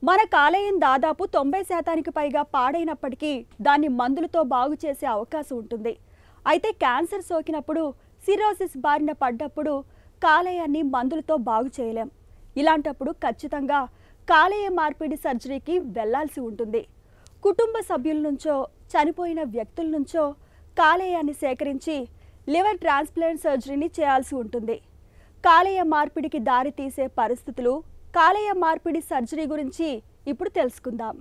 మన కాలేయం దాదాపు 90% పైగా పాడైనప్పటికీ దాన్ని మందులతో బాగు చేసే అవకాశం ఉంటుంది. అయితే క్యాన్సర్ సోకినప్పుడు, సిరోసిస్ బారిన పడ్డప్పుడు కాలేయాన్ని మందులతో బాగు చేయలేం. ఇలాంటప్పుడు ఖచ్చితంగా కాలేయ మార్పిడి సర్జరీకి వెళ్లాల్సి ఉంటుంది. కుటుంబ సభ్యుల నుంచో, చనిపోయిన వ్యక్తుల నుంచో కాలేయాన్ని సేకరించి లివర్ ట్రాన్స్ప్లాంట్ సర్జరీని చేయాల్సి ఉంటుంది. కాలేయ మార్పిడికి దారి తీసే పరిస్థితులు, కాలేయ మార్పిడి సర్జరీ గురించి ఇప్పుడు తెలుసుకుందాం.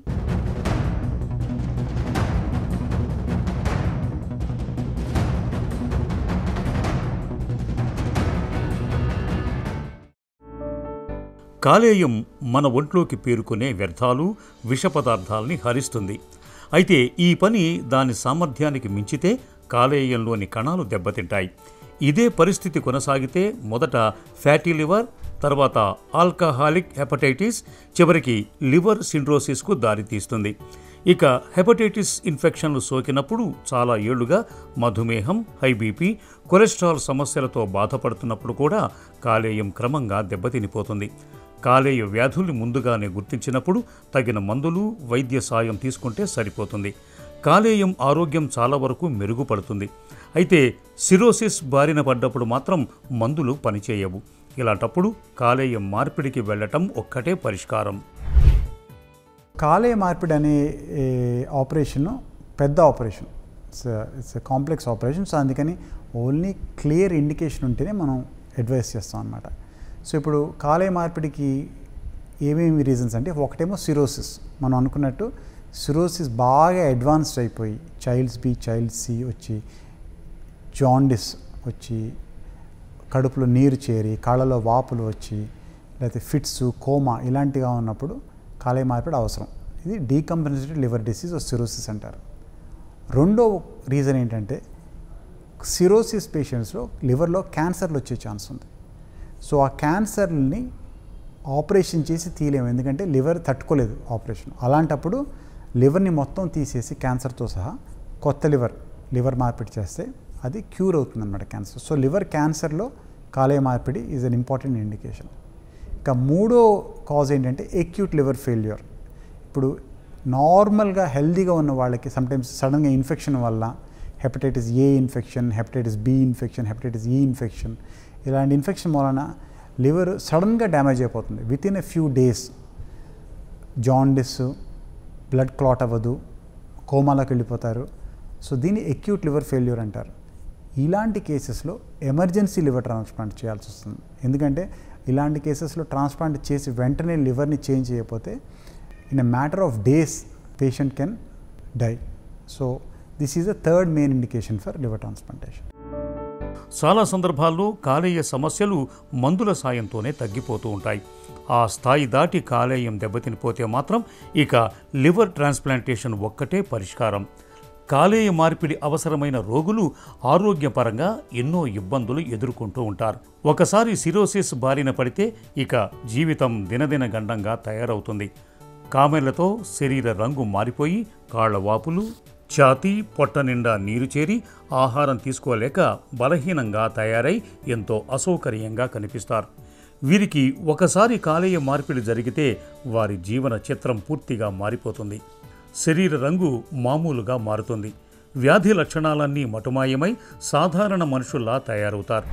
కాలేయం మన ఒంట్లోకి పేరుకునే వ్యర్థాలు, విష పదార్థాలని హరిస్తుంది. అయితే ఈ పని దాని సామర్థ్యానికి మించితే కాలేయంలోని కణాలు దెబ్బతింటాయి. ఇదే పరిస్థితి కొనసాగితే మొదట ఫ్యాటీ లివర్, తర్వాత ఆల్కహాలిక్ హెపటైటిస్, చివరికి లివర్ సిండ్రోసిస్కు దారితీస్తుంది. ఇక హెపటైటిస్ ఇన్ఫెక్షన్లు సోకినప్పుడు చాలా ఏళ్లుగా మధుమేహం, హై బీపీ, కొలెస్ట్రాల్ సమస్యలతో బాధపడుతున్నప్పుడు కూడా కాలేయం క్రమంగా దెబ్బతినిపోతుంది. కాలేయ వ్యాధుల్ని ముందుగానే గుర్తించినప్పుడు తగిన మందులు, వైద్య సాయం తీసుకుంటే సరిపోతుంది. కాలేయం ఆరోగ్యం చాలా వరకు మెరుగుపడుతుంది. అయితే సిరోసిస్ బారిన పడ్డప్పుడు మాత్రం మందులు పనిచేయవు. ఇలాంటప్పుడు కాలేయం మార్పిడికి వెళ్ళటం ఒక్కటే పరిష్కారం. కాలేయ మార్పిడి అనే ఆపరేషన్ పెద్ద operation, it's complex operation. So అందుకని ఓన్లీ క్లియర్ ఇండికేషన్ ఉంటేనే మనం అడ్వైస్ చేస్తాం అన్నమాట. సో ఇప్పుడు కాలేయ మార్పిడికి ఏమేమి రీజన్స్ అంటే, ఒకటేమో సిరోసిస్. మనం అనుకున్నట్టు సిరోసిస్ బాగా అడ్వాన్స్డ్ అయిపోయి చైల్డ్స్ బి, చైల్డ్ సి వచ్చి, జాండిస్ వచ్చి, కడుపులో నీరు చేరి, కాళ్ళలో వాపులు వచ్చి, లేకపోతే ఫిట్స్, కోమా ఇలాంటిగా ఉన్నప్పుడు కాలేయ మార్పిడి అవసరం. ఇది డీకంపెన్సేటెడ్ లివర్ డిసీజ్ సిరోసిస్ అంటారు. రెండో రీజన్ ఏంటంటే, సిరోసిస్ పేషెంట్స్లో లివర్లో క్యాన్సర్లు వచ్చే ఛాన్స్ ఉంది. సో ఆ క్యాన్సర్ని ఆపరేషన్ చేసి తీయలేము, ఎందుకంటే లివర్ తట్టుకోలేదు ఆపరేషన్. అలాంటప్పుడు లివర్ని మొత్తం తీసేసి క్యాన్సర్తో సహా కొత్త లివర్ మార్పిడి చేస్తే అది క్యూర్ అవుతుంది అన్నమాట క్యాన్సర్. సో లివర్ క్యాన్సర్లో కాలేయ మార్పిడి ఈజ్ అన్ ఇంపార్టెంట్ ఇండికేషన్. ఇక మూడో కాజ్ ఏంటంటే ఎక్యూట్ లివర్ ఫెయిల్యూర్. ఇప్పుడు నార్మల్గా హెల్దీగా ఉన్న వాళ్ళకి సమ్టైమ్స్ సడన్గా ఇన్ఫెక్షన్ వల్ల hepatitis A infection, hepatitis B infection, hepatitis E infection, ఇలాంటి ఇన్ఫెక్షన్ వలన లివర్ సడన్గా డ్యామేజ్ అయిపోతుంది. Within a few days jaundice, blood clot అవ్వదు, కోమాలోకి వెళ్ళిపోతారు. సో దీన్ని ఎక్యూట్ లివర్ ఫెయిల్యూర్ అంటారు. ఇలాంటి కేసెస్లో ఎమర్జెన్సీ లివర్ ట్రాన్స్ప్లాంట్ చేయాల్సి వస్తుంది. ఎందుకంటే ఇలాంటి కేసెస్లో ట్రాన్స్ప్లాంట్ చేసి వెంటనే లివర్ని చేంజ్ చేయకపోతే in a matter of days patient can die. So this is the third main indication for liver transplantation. చాలా సందర్భాల్లో కాలేయ సమస్యలు మందుల సాయంతోనే తగ్గిపోతూ ఉంటాయి. ఆ స్థాయి దాటి కాలేయం దెబ్బతినిపోతే మాత్రం ఇక లివర్ ట్రాన్స్ప్లాంటేషన్ ఒక్కటే పరిష్కారం. కాలేయ మార్పిడి అవసరమైన రోగులు ఆరోగ్యపరంగా ఎన్నో ఇబ్బందులు ఎదుర్కొంటూ ఉంటారు. ఒకసారి సిరోసిస్ బారిన పడితే ఇక జీవితం దినదిన గండంగా తయారవుతుంది. కామెర్లతో శరీర రంగు మారిపోయి కాళ్ల వాపులు, ఛాతీ, పొట్ట నిండా నీరు చేరి ఆహారం తీసుకోలేక బలహీనంగా తయారై ఎంతో అసౌకర్యంగా కనిపిస్తారు. వీరికి ఒకసారి కాలేయ మార్పిడి జరిగితే వారి జీవన చిత్రం పూర్తిగా మారిపోతుంది. శరీర రంగు మామూలుగా మారుతుంది. వ్యాధి లక్షణాలన్నీ మటుమాయమై సాధారణ మనుషుల్లా తయారవుతారు.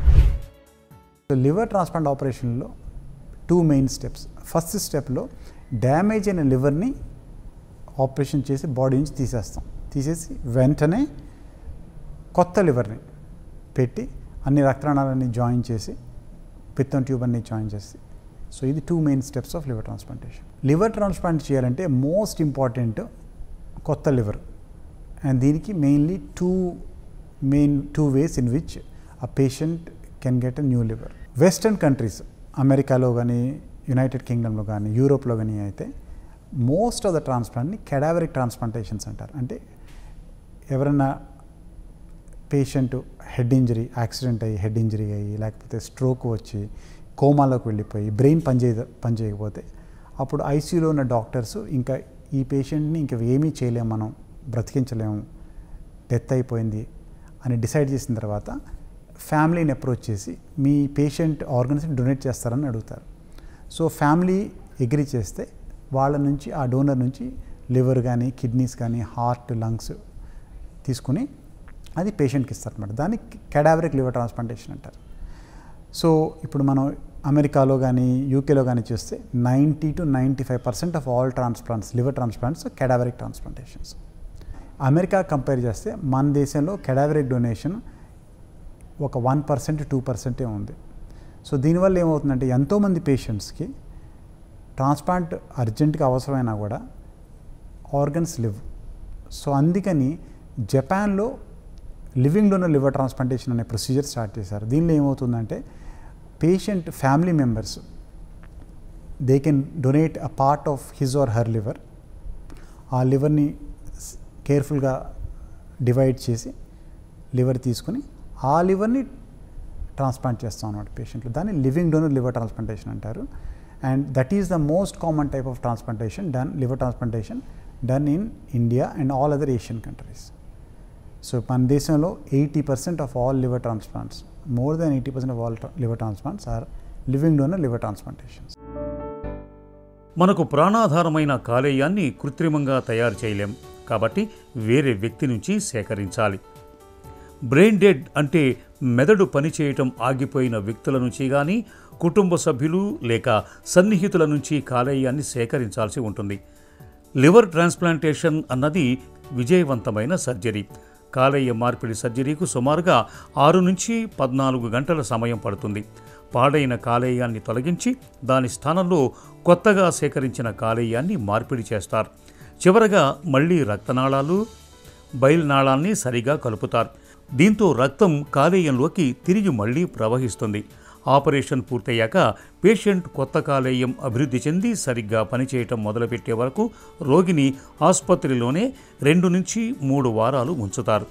లివర్ ట్రాన్స్ప్లాంట్ ఆపరేషన్లో 2 మెయిన్ స్టెప్స్. ఫస్ట్ స్టెప్లో డ్యామేజ్ అయిన లివర్ని ఆపరేషన్ చేసి బాడీ నుంచి తీసేసి వెంటనే కొత్త లివర్ని పెట్టి అన్ని రక్తనాళాలన్నీ జాయిన్ చేసి పిత్తం ట్యూబ్ అన్ని జాయిన్ చేసి. సో ఇది 2 main steps of liver transplantation. Liver transplant చేయాలంటే మోస్ట్ ఇంపార్టెంట్ కొత్త లివర్. అండ్ దీనికి mainly two ways in which a patient can get a new liver. Western countries, అమెరికాలో కానీ, యునైటెడ్ కింగ్డమ్లో కానీ, యూరోప్లో కానీ అయితే మోస్ట్ ఆఫ్ ద ట్రాన్స్ప్లాంట్ని కెడావరిక్ ట్రాన్స్ప్లాంటేషన్స్ అంటారు. అంటే ఎవరైనా పేషెంట్ హెడ్ ఇంజరీ, యాక్సిడెంట్ అయ్యి హెడ్ ఇంజరీ అయ్యి, లేకపోతే స్ట్రోక్ వచ్చి కోమాలోకి వెళ్ళిపోయి బ్రెయిన్ పనిచేయకపోతే అప్పుడు ఐసీయూలో ఉన్న డాక్టర్స్ ఇంకా ఈ పేషెంట్ని ఇంకా ఏమీ చేయలేము, మనం బ్రతికించలేము, డెత్ అయిపోయింది అని డిసైడ్ చేసిన తర్వాత ఫ్యామిలీని అప్రోచ్ చేసి మీ పేషెంట్ ఆర్గన్స్ని డొనేట్ చేస్తారని అడుగుతారు. సో ఫ్యామిలీ అగ్రీ చేస్తే వాళ్ళ నుంచి ఆ డోనర్ నుంచి లివర్ కానీ కిడ్నీస్ కానీ హార్ట్ లంగ్స్ తీసుకుని అది పేషెంట్కి ఇస్తారన్నమాట. దాన్ని కెడావరిక్ లివర్ ట్రాన్స్ప్లాంటేషన్ అంటారు. సో ఇప్పుడు మనం అమెరికాలో కానీ యూకేలో కానీ చూస్తే 90 to 95% of all transplants liver transplants cadaveric transplantations. America compare చేస్తే మన దేశంలో కెడావరిక్ డొనేషన్ ఒక 1% 2% ఉంది. సో దీనివల్ల ఏమవుతుందంటే ఎంతోమంది పేషెంట్స్కి ట్రాన్స్ప్లాంట్ అర్జెంటుగా అవసరమైనా కూడా ఆర్గన్స్ లివ్. సో అందుకని జపాన్లో లివింగ్ డోనర్ లివర్ ట్రాన్స్ప్లాంటేషన్ అనే ప్రొసీజర్ స్టార్ట్ చేశారు. దీనిలో ఏమవుతుందంటే patient family members they can donate a part of his or her liver. ఆ లివర్ని కేర్ఫుల్గా డివైడ్ చేసి లివర్ తీసుకుని ఆ లివర్ని ట్రాన్స్ప్లాంట్ చేస్తాం అన్నమాట పేషెంట్లు. దాన్ని లివింగ్ డోనర్ లివర్ ట్రాన్స్ప్లాంటేషన్ అంటారు. And that is the most common type of transplantation liver transplantation done in India and all other Asian countries. So మన దేశంలో 80% of all liver transplants, more than 80% of all liver transplants are living donor liver transplantations. మనకు ప్రాణాధారమైన కాలేయాన్ని కృత్రిమంగా తయారు చేయలేం కాబట్టి వేరే వ్యక్తి నుంచి సేకరించాలి. బ్రెయిన్ డెడ్ అంటే మెదడు పనిచేయటం ఆగిపోయిన వ్యక్తుల నుంచి కానీ కుటుంబ సభ్యులు లేక సన్నిహితుల నుంచి కాలేయాన్ని సేకరించాల్సి ఉంటుంది. లివర్ ట్రాన్స్ప్లాంటేషన్ అన్నది విజయవంతమైన సర్జరీ. కాలేయ మార్పిడి సర్జరీకు సుమారుగా 6 నుంచి 14 గంటల సమయం పడుతుంది. పాడైన కాలేయాన్ని తొలగించి దాని స్థానంలో కొత్తగా సేకరించిన కాలేయాన్ని మార్పిడి చేస్తారు. చివరగా మళ్లీ రక్తనాళాలు బయలునాళాన్ని సరిగా కలుపుతారు. దీంతో రక్తం కాలేయంలోకి తిరిగి మళ్లీ ప్రవహిస్తుంది. ఆపరేషన్ పూర్తయ్యాక పేషెంట్ కొత్త కాలేయం అభివృద్ధి చెంది సరిగ్గా పనిచేయటం మొదలుపెట్టే వరకు రోగిని ఆసుపత్రిలోనే 2 నుంచి 3 వారాలు ఉంచుతారు.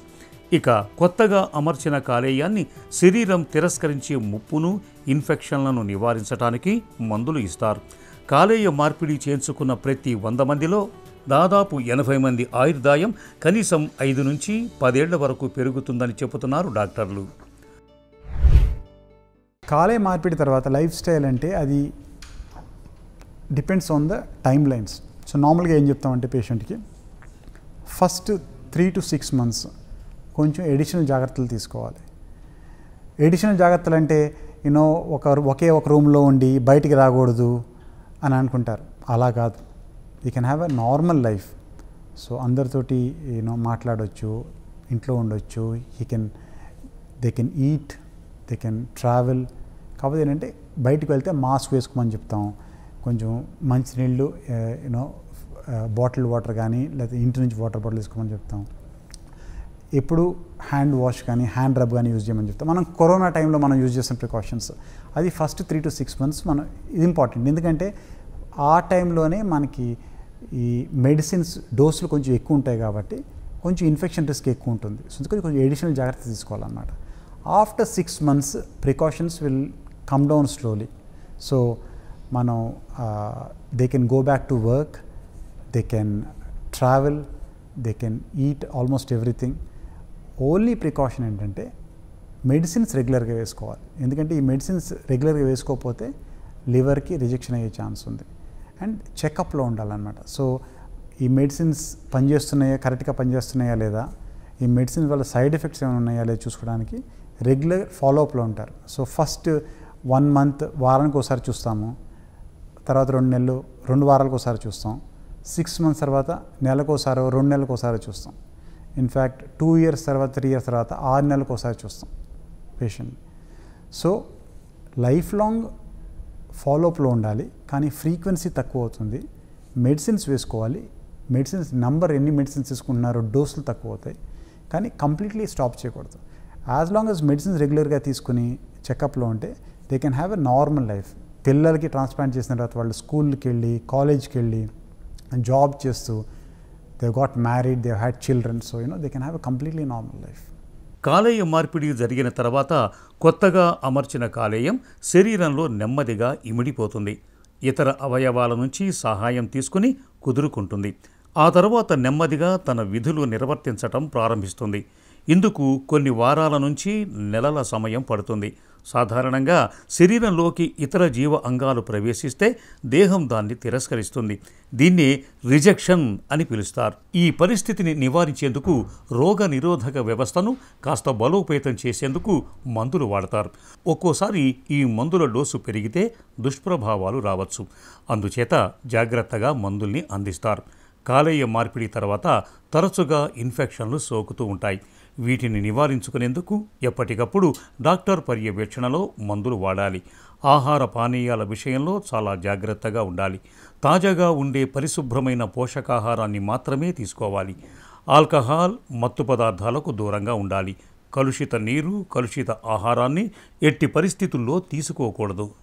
ఇక కొత్తగా అమర్చిన కాలేయాన్ని శరీరం తిరస్కరించే ముప్పును ఇన్ఫెక్షన్లను నివారించడానికి మందులు ఇస్తారు. కాలేయ మార్పిడి చేయించుకున్న ప్రతి 100 మందిలో దాదాపు 80 మంది ఆయుర్దాయం కనీసం 5 నుంచి 10 ఏళ్ల వరకు పెరుగుతుందని చెబుతున్నారు డాక్టర్లు. కాలేయ మార్పిడి తర్వాత లైఫ్ స్టైల్ అంటే అది depends on the time lines. So నార్మల్గా ఏం చెప్తామంటే పేషెంట్కి ఫస్ట్ 3 to 6 months కొంచెం ఎడిషనల్ జాగ్రత్తలు తీసుకోవాలి. ఎడిషనల్ జాగ్రత్తలు అంటే ఒకే ఒక రూమ్లో ఉండి బయటికి రాకూడదు అని అనుకుంటారు. అలా కాదు. You can have a normal life. So అందరితోటి మాట్లాడవచ్చు, ఇంట్లో ఉండొచ్చు. They can eat, they can travel. కాకపోతే ఏంటంటే బయటకు వెళ్తే మాస్క్ వేసుకోమని చెప్తాం. కొంచెం మంచినీళ్ళు బాటిల్ వాటర్ కానీ లేకపోతే ఇంటి నుంచి వాటర్ బాటిల్ తీసుకోమని చెప్తాం. ఎప్పుడు హ్యాండ్ వాష్ కానీ హ్యాండ్ రబ్ కానీ యూజ్ చేయమని చెప్తాం. మనం కరోనా టైంలో మనం యూజ్ చేసిన ప్రికాషన్స్ అది ఫస్ట్ 3 to 6 months ఇది ఇంపార్టెంట్. ఎందుకంటే ఆ టైంలోనే మనకి ఈ మెడిసిన్స్ డోసులు కొంచెం ఎక్కువ ఉంటాయి కాబట్టి కొంచెం ఇన్ఫెక్షన్ రిస్క్ ఎక్కువ ఉంటుంది. సో కొంచెం ఎడిషనల్ జాగ్రత్త తీసుకోవాలన్నమాట. After 6 months precautions will come down slowly. So మనం they can go back to work, they can travel, they can eat almost everything. Only precaution ఏంటంటే మెడిసిన్స్ రెగ్యులర్గా వేసుకోవాలి. ఎందుకంటే ఈ మెడిసిన్స్ రెగ్యులర్గా వేసుకోకపోతే లివర్కి రిజెక్షన్ అయ్యే ఛాన్స్ ఉంది. అండ్ చెకప్లో ఉండాలన్నమాట. సో ఈ మెడిసిన్స్ కరెక్ట్గా పనిచేస్తున్నాయా లేదా, ఈ మెడిసిన్స్ వల్ల సైడ్ ఎఫెక్ట్స్ ఏమైనా ఉన్నాయా లేదా చూసుకోవడానికి రెగ్యులర్ ఫాలోఅప్లో ఉంటారు. సో ఫస్ట్ 1 month వారానికి ఒకసారి చూస్తాము, తర్వాత 2 నెలలు 2 వారాలకు ఒకసారి చూస్తాం, 6 months తర్వాత నెలకోసారి 2 నెలలకు ఒకసారి చూస్తాం. ఇన్ఫ్యాక్ట్ 2 years తర్వాత 3 years తర్వాత 6 నెలలకు ఒకసారి చూస్తాం పేషెంట్. సో లైఫ్ లాంగ్ ఫాలోఅప్లో ఉండాలి, కానీ ఫ్రీక్వెన్సీ తక్కువ అవుతుంది. మెడిసిన్స్ వేసుకోవాలి. మెడిసిన్స్ ఎన్ని మెడిసిన్స్ తీసుకుంటున్నారో డోసులు తక్కువ అవుతాయి, కానీ కంప్లీట్లీ స్టాప్ చేయకూడదు. యాజ్ లాంగ్ యాజ్ మెడిసిన్స్ రెగ్యులర్గా తీసుకుని చెకప్లో ఉంటే they can have a normal life. పిల్లలకి ట్రాన్స్ప్లాంట్ చేసిన తర్వాత వాళ్ళు స్కూల్కి వెళ్ళి కాలేజ్కి వెళ్ళి జాబ్ చేస్తూ they got married, they had children. So they can have a completely normal life. కాలేయ మార్పిడి జరిగిన తర్వాత కొత్తగా అమర్చిన కాలేయం శరీరంలో నెమ్మదిగా ఇమిడిపోతుంది. ఇతర అవయవాల నుంచి సహాయం తీసుకుని కుదురుకుంటుంది. ఆ తర్వాత నెమ్మదిగా తన విధులు నిర్వర్తించటం ప్రారంభిస్తుంది. ఇందుకు కొన్ని వారాల నుంచి నెలల సమయం పడుతుంది. సాధారణంగా శరీరంలోకి ఇతర జీవ అంగాలు ప్రవేశిస్తే దేహం దాన్ని తిరస్కరిస్తుంది. దీన్ని రిజెక్షన్ అని పిలుస్తారు. ఈ పరిస్థితిని నివారించేందుకు రోగ నిరోధక వ్యవస్థను కాస్త బలోపేతం చేసేందుకు మందులు వాడతారు. ఒక్కోసారి ఈ మందుల డోసు పెరిగితే దుష్ప్రభావాలు రావచ్చు. అందుచేత జాగ్రత్తగా మందుల్ని అందిస్తారు. కాలేయ మార్పిడి తర్వాత తరచుగా ఇన్ఫెక్షన్లు సోకుతూ ఉంటాయి. వీటిని నివారించుకునేందుకు ఎప్పటికప్పుడు డాక్టర్ పర్యవేక్షణలో మందులు వాడాలి. ఆహార పానీయాల విషయంలో చాలా జాగ్రత్తగా ఉండాలి. తాజాగా ఉండే పరిశుభ్రమైన పోషకాహారాన్ని మాత్రమే తీసుకోవాలి. ఆల్కహాల్, మత్తు పదార్థాలకు దూరంగా ఉండాలి. కలుషిత నీరు, కలుషిత ఆహారాన్ని ఎట్టి పరిస్థితుల్లో తీసుకోకూడదు.